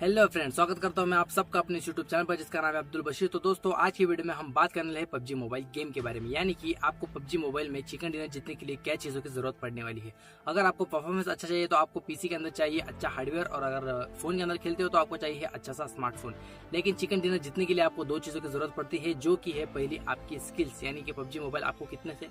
Hello friends, स्वागत करता हूं मैं आप सबका अपने यूट्यूब चैनल पर जिसका नाम है अब्दुल बशीर। तो दोस्तों, आज की वीडियो में हम बात करने वाले हैं पबजी मोबाइल गेम के बारे में, यानी कि आपको पबजी मोबाइल में चिकन डिनर जीतने के लिए क्या चीज़ों की जरूरत पड़ने वाली है। अगर आपको परफॉर्मेंस अच्छा चाहिए तो आपको पीसी के अंदर चाहिए अच्छा हार्डवेयर, और अगर फोन के अंदर खेलते हो तो आपको चाहिए अच्छा सा स्मार्टफोन। लेकिन चिकन डिनर जीतने के लिए आपको दो चीज़ों की जरूरत पड़ती है, जो कि है पहली आपकी स्किल्स, यानी कि पबजी मोबाइल आपको कितने से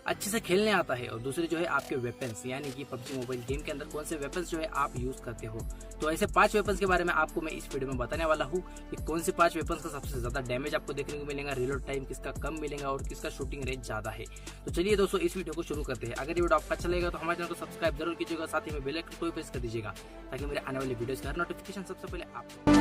अच्छे से खेलने आता है, और दूसरी जो है आपके वेपन्स, यानी कि पबजी मोबाइल गेम के अंदर कौन से वेपन्स जो है आप यूज करते हो। तो ऐसे 5 वेपन्स के बारे में आपको मैं इस वीडियो में बताने वाला हूँ कि कौन से 5 वेपन्स का सबसे ज्यादा डैमेज आपको देखने को मिलेगा, रिलोड टाइम किसका कम मिलेगा और किसका शूटिंग रेंज ज्यादा है। तो चलिए दोस्तों, इस वीडियो को शुरू करते हैं। अगर ये वीडियो आपका अच्छा लगेगा तो हमारे चैनल को सब्सक्राइब जरूर कीजिएगा, साथ ही में बेल आइकन को प्रेस कर दीजिएगा ताकि मेरे आने वाली वीडियोस का हर नोटिफिकेशन सबसे पहले आपको।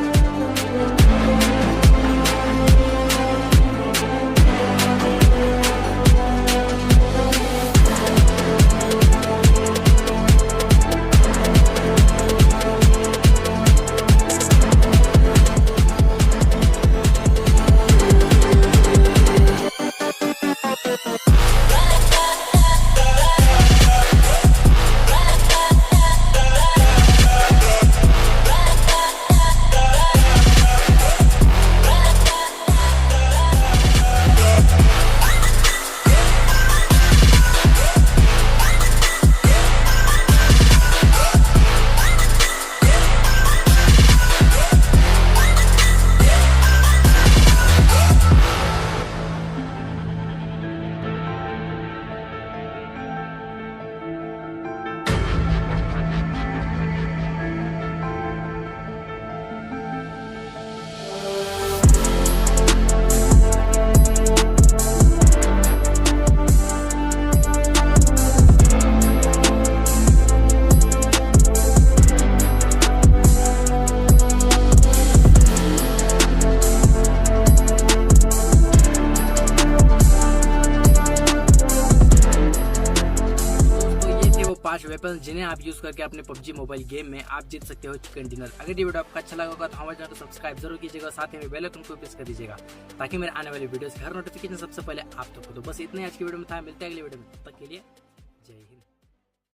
वेपन जिन्हें आप यूज करके अपने पबजी मोबाइल गेम में आप जीत सकते हो चिकन डिनर। अगर ये वीडियो आपको अच्छा लगा होगा तो हमारे चैनल को सब्सक्राइब जरूर कीजिएगा, साथ ही में बेल आइकन को प्रेस कर दीजिएगा ताकि मेरे आने वाली वीडियोस की हर नोटिफिकेशन सबसे पहले आप तक हो। तो बस इतने आज की वीडियो में था, मिलते हैं अगली वीडियो में, तब तक के लिए जय हिंद।